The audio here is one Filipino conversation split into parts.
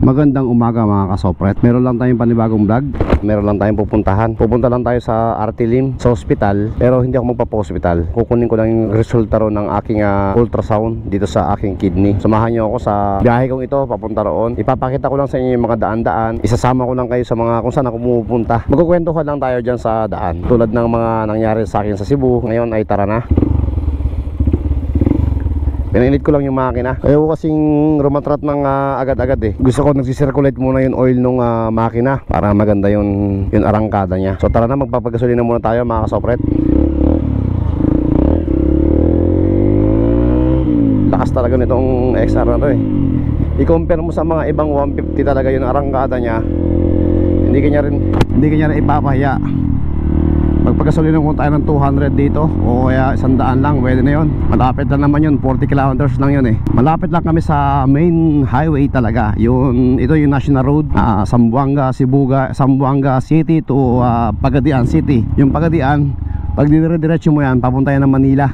Magandang umaga mga kasopret. Meron lang tayong panibagong vlog. Meron lang tayong pupuntahan. Pupunta lang tayo sa Artilim, sa hospital. Pero hindi ako magpapa-hospital. Kukunin ko lang yung resulta ron ng aking ultrasound dito sa aking kidney. Samahan nyo ako sa biyahe kong ito, papunta roon. Ipapakita ko lang sa inyo yung mga daan-daan. Isasama ko lang kayo sa mga kung saan ako pupunta. Magkukwentuhan lang tayo dyan sa daan. Tulad ng mga nangyari sa akin sa Cebu. Ngayon ay tara na. Pinainit ko lang yung makina. Ayaw ko kasing rumatrat ng agad-agad eh. Gusto ko nagsisirculate muna yung oil nung makina para maganda yung arangkada niya. So tara na, magpapagasolina muna tayo mga kasopret. Lakas talaga nitong XR na to eh. I-compare mo sa mga ibang 150 talaga yung arangkada niya. Hindi kanya rin ipapahiya. Magpagasolina kung tayo ng 200 dito o kaya 100 lang, pwede na yun. Malapit lang naman yun, 40 kilometers lang yun eh. Malapit lang kami sa main highway talaga. Ito yung national road, Zamboanga City to Pagadian City. Yung Pagadian, pag dire-diretso mo yan, papunta yan ng Manila.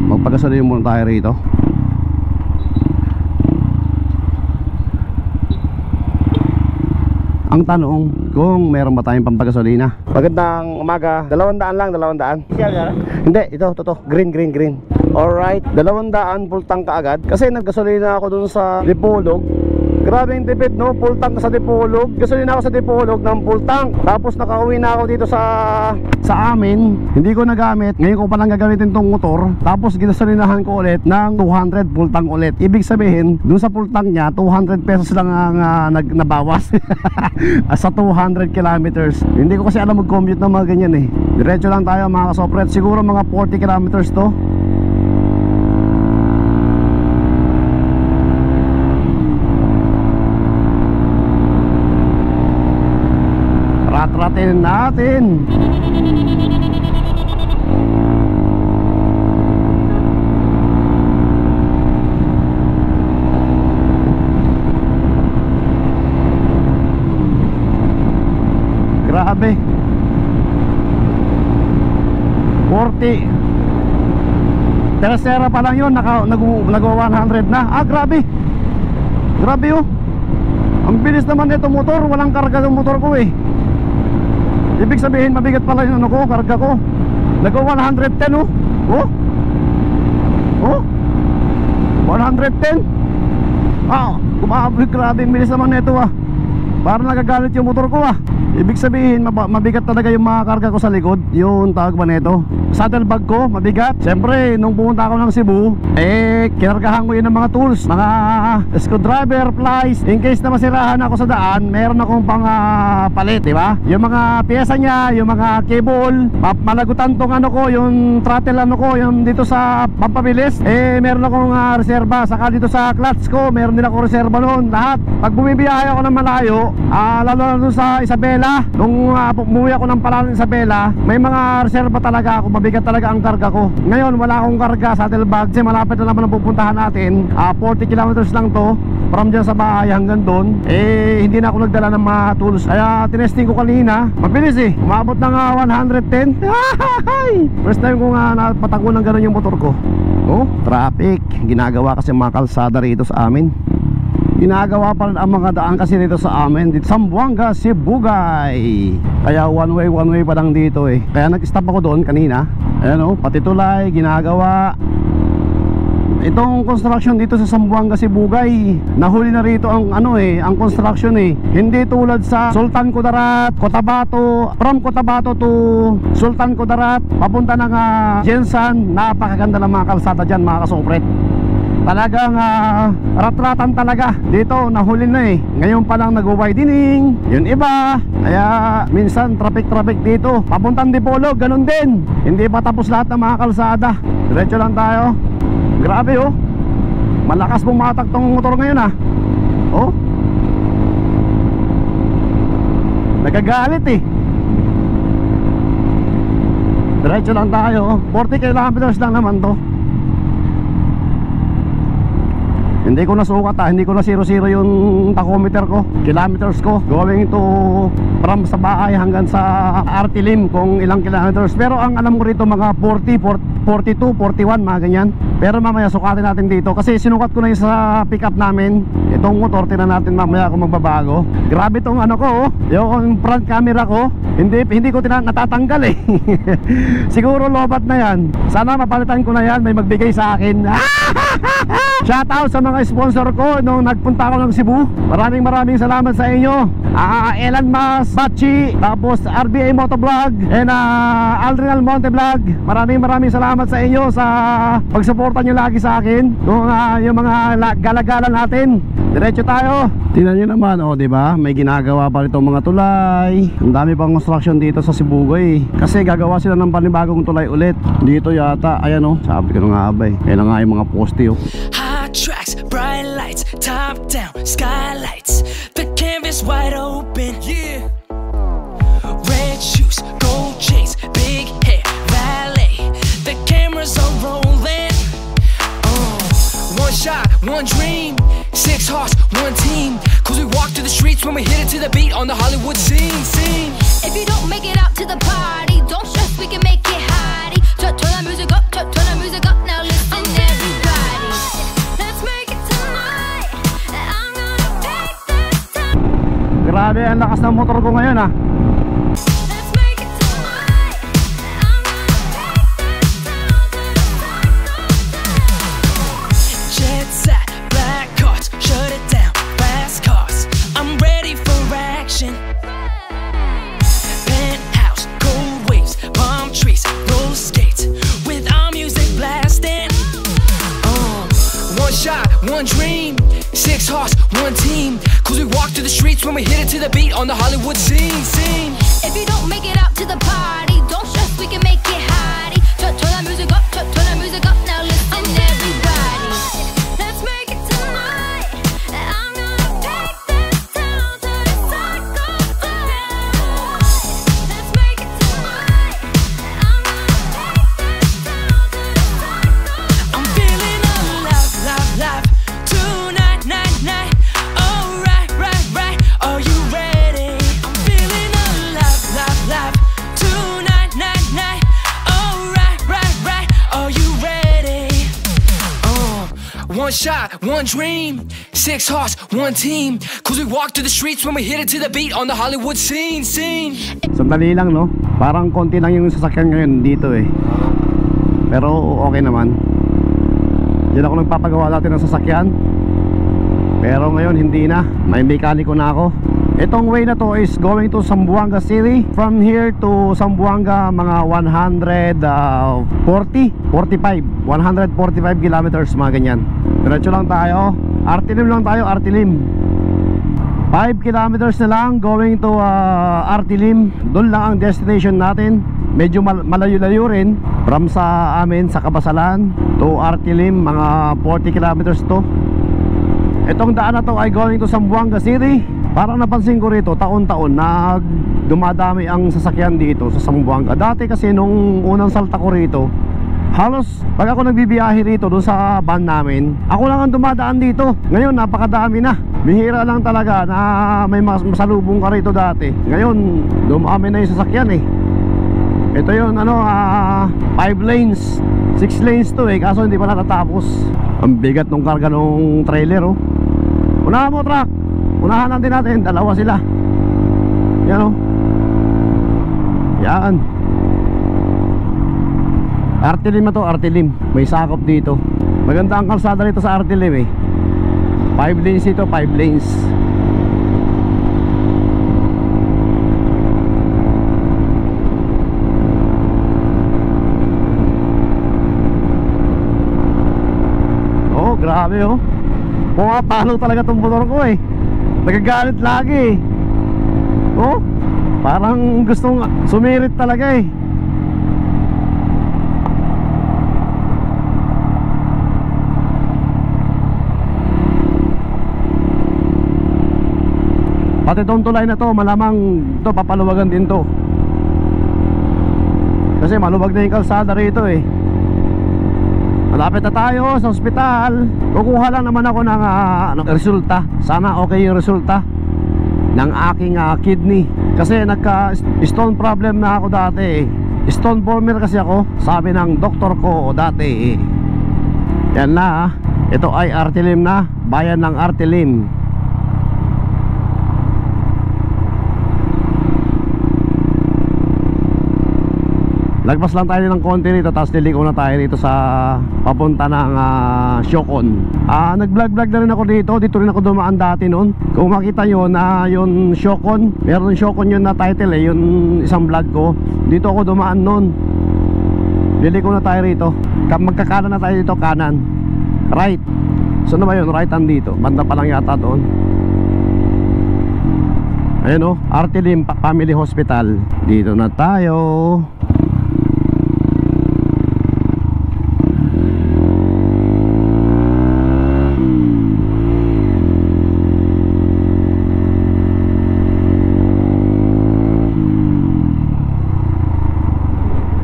Magpagasolina muna tayo rito. Ang tanong kung meron ba tayong pampagasolina. Magandang umaga. 200 lang, 200. Hindi, ito, green. Alright, 200 full tank kaagad. Kasi naggasolina ako dun sa Dipolog. Grabe yung tipid no, full tank sa Dipolog. Gasolina ako sa Dipolog ng full tank. Tapos nakauwi na ako dito sa amin. Hindi ko nagamit. Ngayon ko palang gagamitin tong motor. Tapos ginasolinahan ko ulit ng 200 full tank ulit. Ibig sabihin, dun sa full tank niya 200 pesos lang ang nabawas sa 200 kilometers. Hindi ko kasi alam mag-commute ng mga ganyan eh. Diretso lang tayo mga kasopret. Siguro mga 40 kilometers to. Ratratin natin. Grabe. 40. Tercera pa lang yun, nagawa 100 na. Grabe. Grabe oh. Ang bilis naman nito motor. Walang karga ng motor ko eh. Ibig sabihin mabigat pala yung karga ko. Nagawa 110 oh. Oh 110. Grabe, bilis naman nito ah. Parang nagagalit yung motor ko ah. Ibig sabihin mabigat talaga yung mga karga ko sa likod. Yung tawag ba nito, saddlebag ko, mabigat. Siyempre, nung pumunta ako ng Cebu, kinargahan ko yun ng mga tools, mga screwdriver, plies. In case na masirahan ako sa daan, meron akong pang palit, di ba? Yung mga pyesa niya, yung mga cable, malagutan tong yung throttle yung dito sa pampabilis. Meron akong reserba. Saka dito sa clutch ko, meron din ako reserba noon. Lahat. Pag bumibiyahe ako ng malayo, lalo na doon sa Isabela, nung umuwi ako ng Palawan Isabela, may mga reserva talaga ako. Mabigat talaga ang karga ko. Ngayon wala akong karga sa saddlebag kasi malapit na naman ang pupuntahan natin. 40 kilometers lang to from dyan sa bahay hanggang doon. Hindi na ako nagdala ng mga tools. Kaya tinesting ko kanina, mabilis eh. Umabot ng 110. First time ko napatago ng gano'n yung motor ko. Traffic. Ginagawa kasi mga kalsada rito sa amin. Ginagawa pa rin ang mga daan kasi dito sa amin, dito Zamboanga, Sibugay. Kaya one way pa lang dito eh. Kaya nag-stop ako doon kanina. Ayan pati tulay ginagawa. Itong construction dito sa Zamboanga, Sibugay, nahuli na rito ang ang construction eh. Hindi tulad sa Sultan Kudarat, Cotabato. From Cotabato to Sultan Kudarat, papunta ng Jensan. Napakaganda ng mga kalsada dyan mga kasopret. Talagang ratratan talaga. Dito nahuli na eh. Ngayon pa lang nag-widening yung iba. Kaya minsan traffic dito. Papuntang Dipolog, ganun din. Hindi pa tapos lahat ng mga kalsada. Diretso lang tayo. Grabe oh. Malakas bumatak tong motor ngayon ah. Nagagalit eh. Diretso lang tayo. 40 kilometers lang naman to. Hindi ko nasukat hindi ko na 0-0 yung tachometer ko, kilometers ko going to from sa bahay hanggang sa Artilim kung ilang kilometers. Pero ang alam ko rito mga 42, 41 mga ganyan. Pero mamaya sukatin natin dito kasi sinukat ko na yung sa pickup namin. Itong motor tingnan natin mamaya kung magbabago. Grabe tong ano ko, yung front camera ko hindi ko natatanggal eh. Siguro lobat na yan. Sana mapalitan ko na yan, may magbigay sa akin. Shoutout sa mga sponsor ko nung nagpunta ako ng Cebu. Maraming salamat sa inyo. Elan Mas, Bachi, tapos RBA Motovlog, and Aldrin Almonte Vlog. Maraming salamat sa inyo sa pagsuporta nyo lagi sa akin. Yung mga galagala natin. Diretso tayo. Tingnan nyo naman, diba? May ginagawa pa rito mga tulay. Ang dami pang construction dito sa Sibugay. Kasi gagawa sila ng panibagong tulay ulit. Dito yata, ayan sabi ko na nga abay. Ayan nga yung mga poste Hot tracks, bright lights, top down, skylights. The canvas wide open, yeah. Red shoes, gold chains, big hair, valet. The cameras are rolling. One shot, one dream. 6 hearts, one team. Cause we walk through the streets when we hit it to the beat on the Hollywood scene. If you don't make it out to the party, don't stress, we can make it hottie. Turn that music up, turn that music up. Now listen everybody, let's make it tonight. I'm gonna take this time. Grabe ang lakas ng motor ko ngayon Let's make it tonight. I'm gonna take this time to the sun. Jet set, black cards, shut it down, fast cars. I'm ready for action. Penthouse, cold waves, palm trees, roller skates, with our music blasting. One shot, one dream, 6 hearts, one team. Cause we walk through the streets when we hit it to the beat on the Hollywood scene. If you don't make it out to the party, don't stress, we can make it hottie. Turn that music up, turn that music up. Now listen everybody, let's make it tonight. I'm gonna take this town to the sun goes down. Let's make it tonight. I'm gonna take this town to the sun goes down. I'm feeling alive, tonight, night. Alright, right. Are you ready? I'm feeling alive, tonight, night. Alright, right. Are you ready? One shot, one dream, 6 hearts, one team. Cause we walk through the streets when we hit it to the beat on the Hollywood scene. Sandali lang parang konti lang yung sasakyan ngayon dito pero okay naman. Diyan ako nagpapagawa dati ng sasakyan, pero ngayon hindi na, may mekaniko na ako. Itong way na to is going to Zamboanga City. From here to Zamboanga mga 145 kilometers mga ganyan. Diretso lang tayo, Artilim lang tayo, Artilim. 5 kilometers na lang going to Artilim. Doon lang ang destination natin. Medyo malayo-layo rin from sa amin sa Kabasalan to Artilim, mga 40 kilometers to. Itong daan na to ay going to Zamboanga City. Parang napansin ko rito taon-taon na dumadami ang sasakyan dito sa Zamboanga. Dati kasi nung unang salta ko rito, halos pag ako nagbibiyahe rito doon sa van namin, ako lang ang dumadaan dito. Ngayon napakadami na. Bihira lang talaga na may masalubong ka rito dati. Ngayon dumami na yung sasakyan Ito yun 5 lanes, 6 lanes to kaso hindi pa natatapos. Ang bigat ng karga ng trailer Unahan mo truck, unahan natin, dalawa sila. Yan Yan Artilim na to, Artilim. May sakop dito. Maganda ang kalsada nito sa Artilim 5 lanes ito, 5 lanes. Grabe pumapalo talaga itong motor ko nagagalit lagi parang gustong sumirit talaga pati itong tulay na to malamang to papaluwagan din to kasi maluwag na yung kalsada rito Malapit na tayo sa ospital. Kukuha lang naman ako ng resulta. Sana okay yung resulta ng aking kidney. Kasi nagka-stone problem na ako dati. Stone former kasi ako, sabi ng doktor ko dati. Yan na. Ito ay Artilim na. Bayan ng Artilim. Lagpas lang tayo ng konti rito, tapos liliko na tayo rito sa papunta ng Siocon. Nag-vlog-vlog na rin ako dito. Dito rin ako dumaan dati noon. Kung makita nyo na yung Siocon, meron Siocon yun na title yung isang vlog ko. Dito ako dumaan noon. Liliko na tayo rito. Magkakanan na tayo dito, kanan. Right. So na ba yun? Right hand dito. Banda pa lang yata doon. Ayun Artilim Family Hospital. Dito na tayo.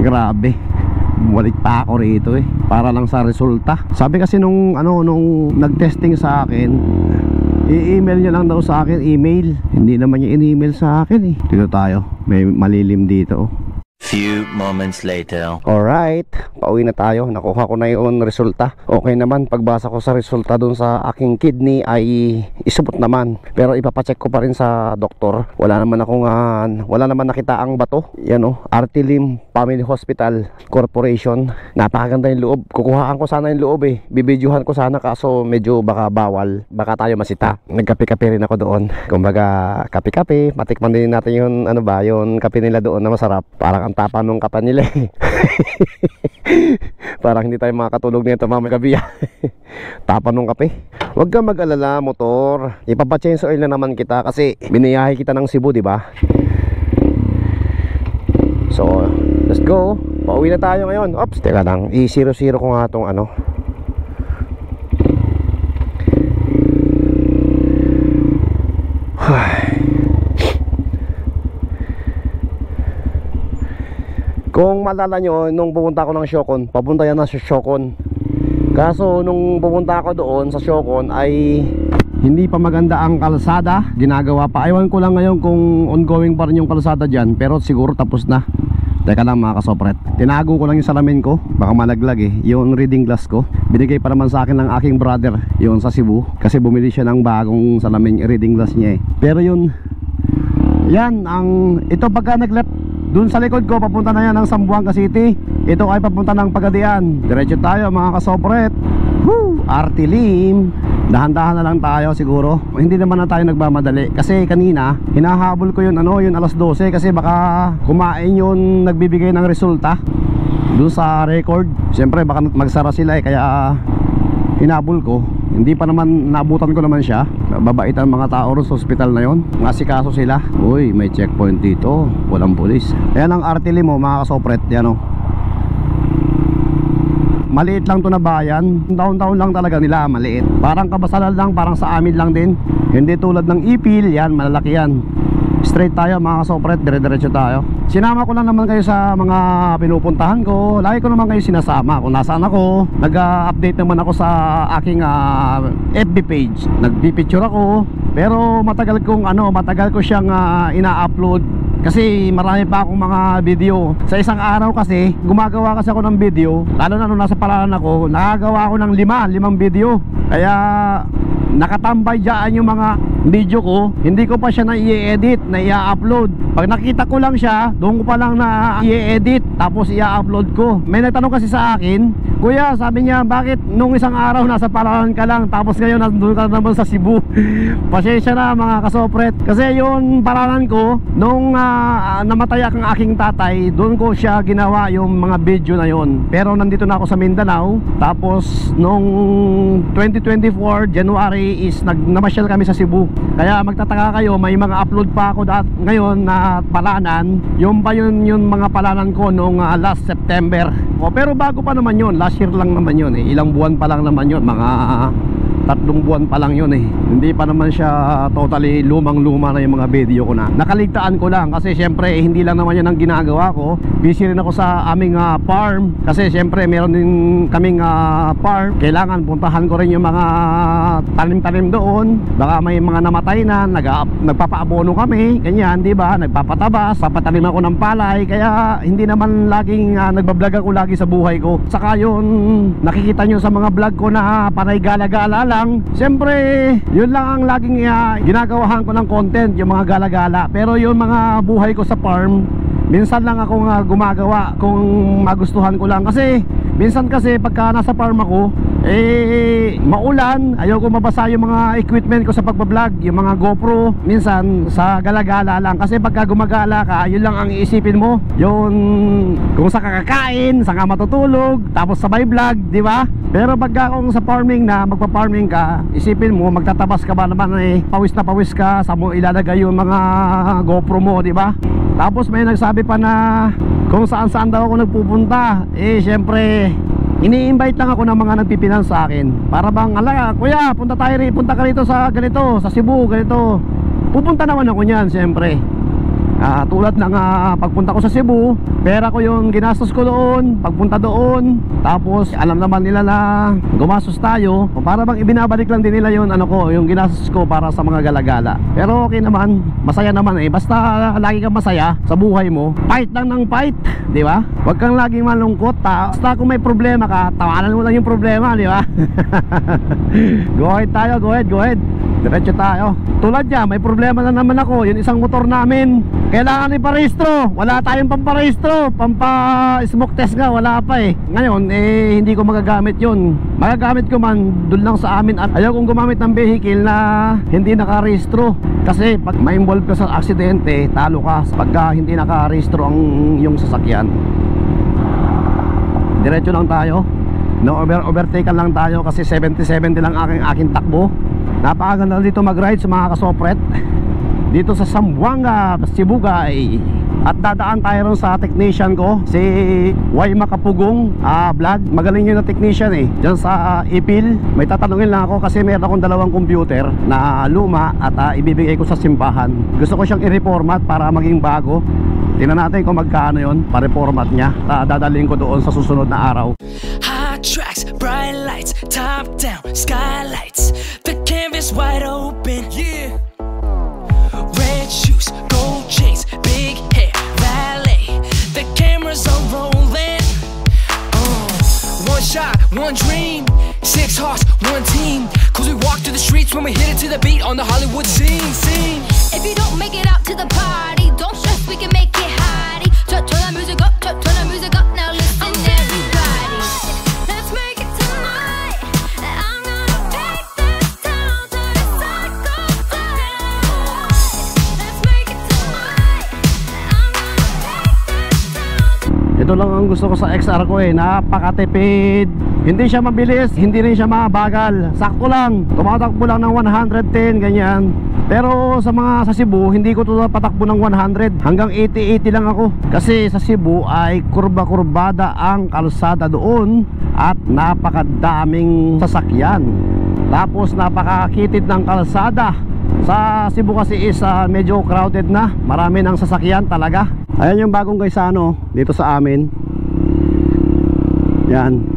Grabe, bumalik pa ako rito para lang sa resulta. Sabi kasi nung nag-testing sa akin, i-email niya lang daw sa akin, email. Hindi naman niya in-email sa akin Dito tayo, may malilim dito Few moments later. Alright, pauwi na tayo. Nakuha ko na yung resulta. Okay naman, pagbasa ko sa resulta dun sa aking kidney ay isupot naman. Pero ipapacheck ko pa rin sa doktor. Wala naman nakita ang bato. Yan Artilim Family Hospital Corporation. Napakaganda yung loob. Kukuhaan ko sana yung loob Bibidyohan ko sana, kaso medyo baka bawal. Baka tayo masita. Nagkape-kape rin ako doon. Kumbaga, kape-kape. Matikman din natin yung yung kape nila doon na masarap. Parang ang tapa nung kape nila Parang hindi tayo makakatulog nito mamaya gabi Tapa nung kape. Huwag kang mag-alala, motor. Ipapa-change oil na naman kita kasi biniyahe kita ng Cebu, di ba? So, let's go. Pauwi na tayo ngayon. Oops, teka lang. I-0-0 ko nga itong Kung maalala nyo, nung pupunta ako ng Siocon, papunta yan na sa Siocon. Kaso nung pupunta ako doon sa Siocon ay hindi pa maganda ang kalsada. Ginagawa pa. Ewan ko lang ngayon kung ongoing pa rin yung kalsada dyan, pero siguro tapos na. Teka lang mga kasopret, tinago ko lang yung salamin ko, baka malaglag yung reading glass ko. Binigay pa naman sa akin ng aking brother yun sa Cebu, kasi bumili siya ng bagong salamin, reading glass niya Pero yun, yan ito pagka nag-left dun sa likod ko, papunta na yan ng Zamboanga City. Ito ay papunta ng Pagadian. Diretso tayo mga kasopret. Artilim. Dahan-dahan na lang tayo siguro. Hindi naman na tayo nagmamadali kasi kanina hinahabol ko yun yung alas 12 kasi baka kumain yun nagbibigay ng resulta dun sa record. Siyempre baka magsara sila kaya hinabol ko. Hindi pa naman, naabutan ko naman siya. Babaitan mga tao ron sa hospital na yon. Ngasikaso sila. Uy, may checkpoint dito. Walang pulis. Ayan ang Artilim mga kasopret. Yan maliit lang to na bayan. Taon-taon lang talaga nila, maliit. Parang Kabasalan lang, parang sa amin lang din. Hindi tulad ng Ipil, yan, malalaki yan. Straight tayo mga kasopret, dire-diretso tayo. Sinama ko lang naman kayo sa mga pinupuntahan ko. Lagi ko naman kayo sinasama kung nasaan ako. Nag-update naman ako sa aking FB page. Nagpipicture ako. Pero matagal ko siyang ina-upload. Kasi marami pa akong mga video. Sa isang araw kasi, gumagawa kasi ako ng video. Lalo na nung nasa Palawan ako, nakagawa ako ng 5 video. Kaya nakatambay dyan yung mga video ko. Hindi ko pa siya na i-edit, na i-upload. Pag nakita ko lang siya, doon ko pa lang na i-edit, tapos i-upload ko. May nagtanong kasi sa akin, Kuya, sabi niya, bakit nung isang araw nasa Palawan ka lang, tapos ngayon nandun ka naman sa Cebu? Pasensya na mga kasopret. Kasi yung Palawan ko, nung namatay ang aking tatay, doon ko siya ginawa yung mga video na yon. Pero nandito na ako sa Mindanao. Tapos nung 2024 January is namasyal kami sa Cebu. Kaya magtataka kayo, may mga upload pa ako ngayon na palanan. Yung pa yun yung mga palanan ko nung last September. Pero bago pa naman yun, last year lang naman yun Ilang buwan pa lang naman yun, mga 3 buwan pa lang yun eh. Hindi pa naman siya totally lumang-luma na yung mga video ko na. Nakaligtaan ko lang kasi syempre hindi lang naman yan ang ginagawa ko. Busy rin ako sa aming farm kasi syempre meron din kaming farm. Kailangan puntahan ko rin yung mga tanim-tanim doon. Baka may mga namatay na, nagpapaabono kami, ganyan, di ba? Nagpapatabas, papatanim ako ng palay. Kaya hindi naman laging nagbablog ako lagi sa buhay ko. Saka yun, nakikita nyo sa mga vlog ko na panay gala-gala lang. Siyempre, yun lang ang laging ginagawahan ko ng content, yung mga gala-gala. Pero yung mga buhay ko sa farm, minsan lang ako gumagawa kung magustuhan ko lang. Kasi minsan kasi pagka nasa farm ako, maulan, ayaw ko mabasa yung mga equipment ko sa pagbablog, yung mga GoPro. Minsan sa gala-gala lang. Kasi pagka gumagala ka, yun lang ang iisipin mo, yun kung sa kakakain, sa ka matutulog, tapos sabay vlog, di ba? Pero pagka kung sa farming na, magpa-farming ka, isipin mo, magtatabas ka ba naman pawis na pawis ka, sa mo ilalagay yung mga GoPro mo, di ba? Tapos may nagsabi pa na kung saan-saan daw ako nagpupunta. Syempre ini-invite lang ako ng mga nagpipinans sa akin. Para bang, ala, kuya, punta ka rito sa ganito, sa Cebu, ganito. Pupunta naman ako niyan, syempre. Tulad ng pagpunta ko sa Cebu, pera ko yung ginastos ko doon, pagpunta doon. Tapos alam naman nila na gumastos tayo. Para bang ibinabalik lang din nila yung ginastos ko para sa mga gala-gala. Pero okay naman, masaya naman basta lagi kang masaya sa buhay mo. Fight lang ng fight, di ba? Huwag kang laging malungkot. Basta kung may problema ka, tawanan mo lang yung problema, di ba? Go ahead tayo, go ahead. Diretso tayo. Tulad niya, may problema na naman ako. Yung isang motor namin, kailangan iparehistro. Wala tayong pamparehistro. Pampa-smoke test nga, wala pa Ngayon, hindi ko magagamit yun. Magagamit ko man, dun lang sa amin. At ayaw kong gumamit ng vehicle na hindi nakarehistro. Kasi pag ma-involve ka sa aksidente, talo ka pagka hindi nakarehistro yung sasakyan. Diretso lang tayo. No, overtaken lang tayo kasi 70-70 lang aking takbo. Napakaganda dito mag-ride sa mga kasopret dito sa Zamboanga, Cebu guys. At dadaan tayo ron sa technician ko, si Wayma Kapugong vlog. Magaling yun na technician dyan sa Ipil. May tatanungin lang ako kasi meron akong 2 computer na luma at ibibigay ko sa simbahan. Gusto ko siyang i-reformat para maging bago. Tingnan natin kung magkano yun pa-reformat niya. Dadalhin ko doon sa susunod na araw. Hot tracks, bright lights, top down, skylights. The canvas wide open, yeah. Red shoes, gold chains, big hair, valet. The cameras are rolling. One shot, one dream, 6 hearts, one team. Cause we walk through the streets when we hit it to the beat on the Hollywood scene. If you don't make it out to the party, don't stress, we can make it hotty. Turn that music up, turn that music up. Now listen, everybody. Let's make it tonight. I'm gonna take this down to the cycle down. Let's make it tonight. I'm gonna take this down. Ito lang ang gusto ko sa XR ko napakatipid. Hindi siya mabilis, hindi rin siya mabagal. Sakto lang, tumatakbo lang ng 110, ganyan. Pero sa Cebu, hindi ko patakbo ng 100. Hanggang 80-80 lang ako. Kasi sa Cebu ay kurba-kurbada ang kalsada doon. At napakadaming sasakyan. Tapos napakakitid ng kalsada. Sa Cebu kasi is medyo crowded na. Marami ng sasakyan talaga. Ayan yung bagong Gaisano dito sa amin. Yan.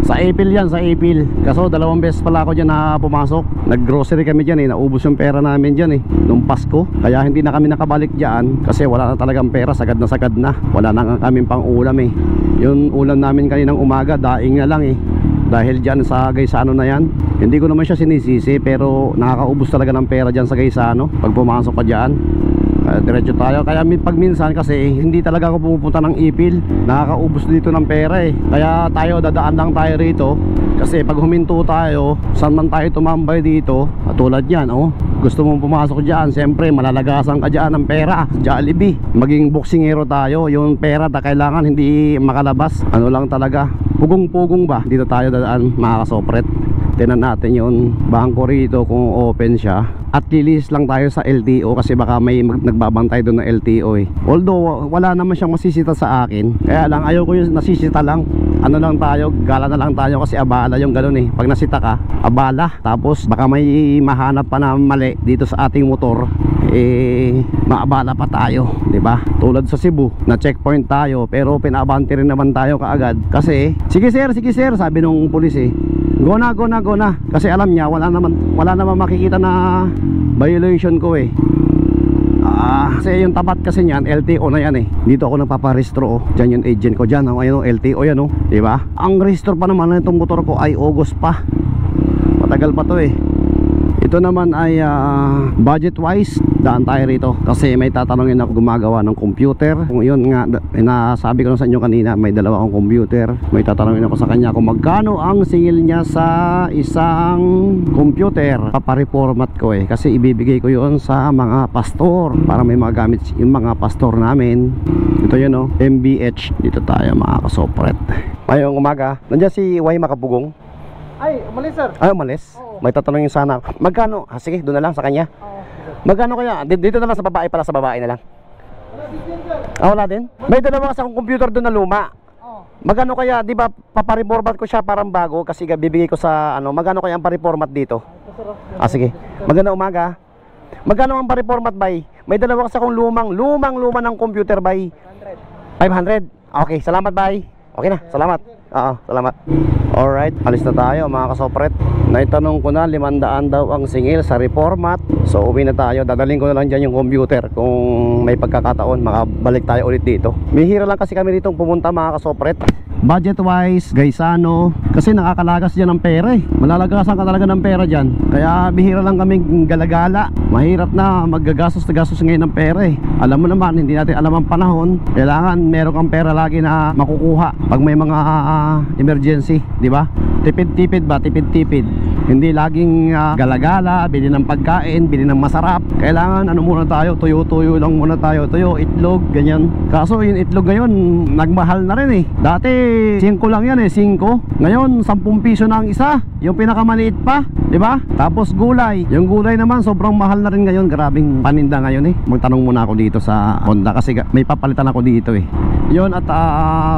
Sa April yan, sa April. Kaso 2 beses pala ako dyan na pumasok. Nag-grocery kami dyan naubos yung pera namin dyan nung Pasko. Kaya hindi na kami nakabalik dyan kasi wala na talagang pera, sagad na. Wala na kaming pang ulam Yung ulam namin kaninang umaga, daing na lang dahil dyan sa Gaisano na yan. Hindi ko naman siya sinisisi pero nakakaubos talaga ng pera dyan sa Gaisano pag pumasok ka dyan. Diretso tayo. Kaya pag minsan kasi hindi talaga ako pumupunta ng Ipil, nakakaubos dito ng pera Kaya dadaan lang tayo rito. Kasi pag huminto tayo, saan man tayo tumambay dito, tulad yan gusto mong pumasok dyan, siyempre malalagasan ka dyan ng pera. Jollibee, maging boksingero tayo, yung pera kailangan hindi makalabas. Ano lang talaga, pugong-pugong ba dito tayo dadaan mga kasopret. Tinan natin yung bangko rito kung open siya. At lilis lang tayo sa LTO kasi baka may nagbabantay doon na LTO eh. Although wala naman siyang masisita sa akin, kaya lang ayaw ko yung nasisita lang. Ano lang tayo, gala na lang tayo kasi abala yung ganun eh. Pag nasita ka, abala. Tapos baka may mahanap pa na mali dito sa ating motor, eh maabala pa tayo, di ba? Tulad sa Cebu, na checkpoint tayo pero pinabante rin naman tayo kaagad kasi sige sir, sabi nung pulis eh. Go na. Kasi alam niya wala naman makikita na violation ko eh. Kasi yung tapat kasi niyan, LTO na yan eh. Dito ako nagpaparehistro oh. Diyan yung agent ko diyan, oh, ayun oh, LTO yan oh, di ba? Ang rehistro pa naman nitong motor ko ay August pa. Matagal pa to eh. Ito naman ay budget wise, daan tayo rito kasi may tatanungin ako gumagawa ng computer. Kung yun nga, nasabi ko na sa inyo kanina, may dalawa akong computer. May tatanungin ako sa kanya kung magkano ang singil niya sa isang computer. Papareformat ko eh, kasi ibibigay ko yun sa mga pastor para may mga gamit yung mga pastor namin. Ito yun oh, MBH. Dito tayo mga kasopret. Ngayong umaga, nandiyan si Y Makapugong. Ay, umalis sir. Ay, umalis? Oo. May tatanungin sana. Magkano? Sige, doon na lang sa kanya. Oo. Magkano kaya? Dito na lang sa babae, pala sa babae na lang. Wala din sir. Wala din? May dalawa kasi akong computer doon na luma. Oo. Magkano kaya, di ba papareformat ko siya parang bago kasi bibigay ko sa ano, magkano kaya ang pareformat dito? Sige. Magandang umaga. Magkano ang pareformat bay? May dalawa kasi akong lumang ng computer bay. 500. Okay, salamat bay. Okay na, salamat. Oo, salamat. Alright, alis na tayo mga kasopret. Naitanong ko na 500 daw ang singil sa reformat. So uwi na tayo, dadaling ko na lang dyan yung computer. Kung may pagkakataon, makabalik tayo ulit dito. Bihira lang kasi kami dito pumunta mga kasopret. Budget wise, Gaisano, kasi nakakalagas dyan ng pera eh. Malalagasan ka talaga ng pera dyan. Kaya bihira lang kami galagala. Mahirap na maggagastos ngayon ng pera eh. Alam mo naman, hindi natin alam ang panahon. Kailangan meron kang pera lagi na makukuha pag may mga emergency, di ba? Tipid-tipid ba? Tipid-tipid. Hindi laging galagala, bili ng pagkain, bili ng masarap. Kailangan ano muna tayo, tuyo-tuyo lang muna tayo. Tuyo, itlog, ganyan. Kaso yung itlog ngayon, nagmahal na rin eh. Dati 5 lang yan eh, 5. Ngayon 10 piso na ang isa, yung pinakamaliit pa, di ba? Tapos gulay, yung gulay naman sobrang mahal na rin ngayon. Grabing paninda ngayon eh. Magtanong muna ako dito sa Honda kasi may papalitan ako dito eh. Yun at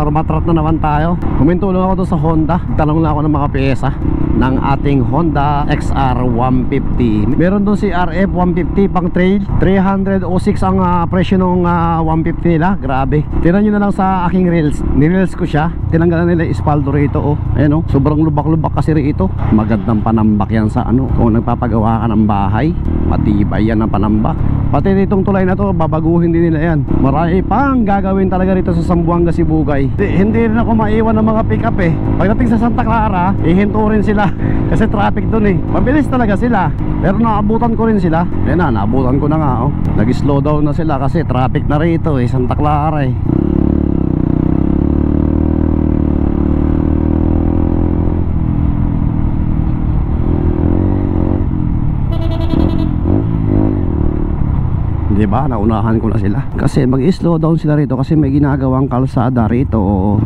rumatrat na naman tayo. Huminto lang ako doon sa Honda. Tanong na ako ng mga pyesa ng ating Honda XR 150. Meron doon si RF 150 pang trail. 306 ang presyo ng 150 nila. Grabe. Tingnan nyo na lang sa aking reels. Nireels ko siya. Tinanggalan nila espaldo rito oh. Ayan oh. Sobrang lubak-lubak kasi rito. Magandang panambak yan sa ano. Kung nagpapagawa ka ng bahay, matibay yan ang panambak. Pati ditong tulay na to, babaguhin din nila yan. Marami pang gagawin talaga rito sa Zamboanga, Sibugay. Hindi rin ako maiwan ng mga pick up eh. Pagdating sa Santa Clara, ihinto rin sila kasi traffic dun eh. Mabilis talaga sila. Pero naabutan ko rin sila. Yan na, naabutan ko na nga oh. Nag-slow down na sila kasi traffic na rito eh, Santa Clara eh. Diba? Naunahan ko na sila. Kasi mag-slow down sila rito kasi may ginagawang kalsada rito.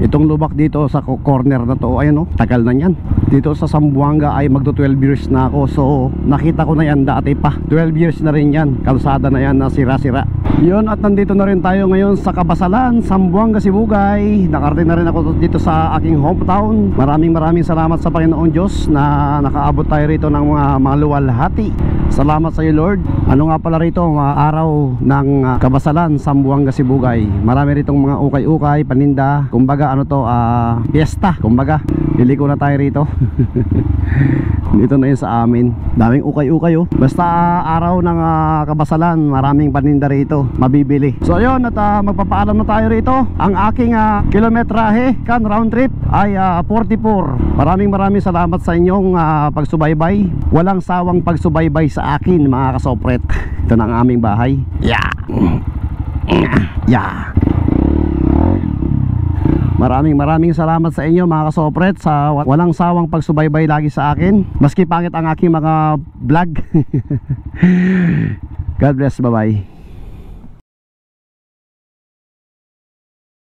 Itong lubak dito sa corner na to, ayun oh, tagal na yan. Dito sa Zamboanga ay magdo 12 years na ako. So nakita ko na yan dati pa. 12 years na rin yan. Kalsada na yan na sira-sira. Yun, at nandito na rin tayo ngayon sa Kabasalan, Zamboanga, Sibugay. Nakarating na rin ako dito sa aking hometown. Maraming salamat sa Panginoon Diyos na nakaabot tayo rito ng mga maluwalhati. Salamat sa iyo Lord. Ano nga pala rito, mga araw ng Kabasalan, Zamboanga, Sibugay. Marami ritong mga ukay-ukay, paninda. Kumbaga ano to, fiesta. Kumbaga, liliko na tayo rito. Dito na yun sa amin. Daming ukay-ukay oh. Basta araw ng Kabasalan, maraming paninda rito, mabibili. So yun, at magpapaalam na tayo rito. Ang aking kilometrahe kan round trip ay 44. Maraming salamat sa inyong pagsubaybay. Walang sawang pagsubaybay sa akin mga kasopret. Ito na ang aming bahay. Yeah. Maraming salamat sa inyo mga kasopret sa walang sawang pagsubaybay lagi sa akin. Maski pangit ang aking mga vlog. God bless, bye bye.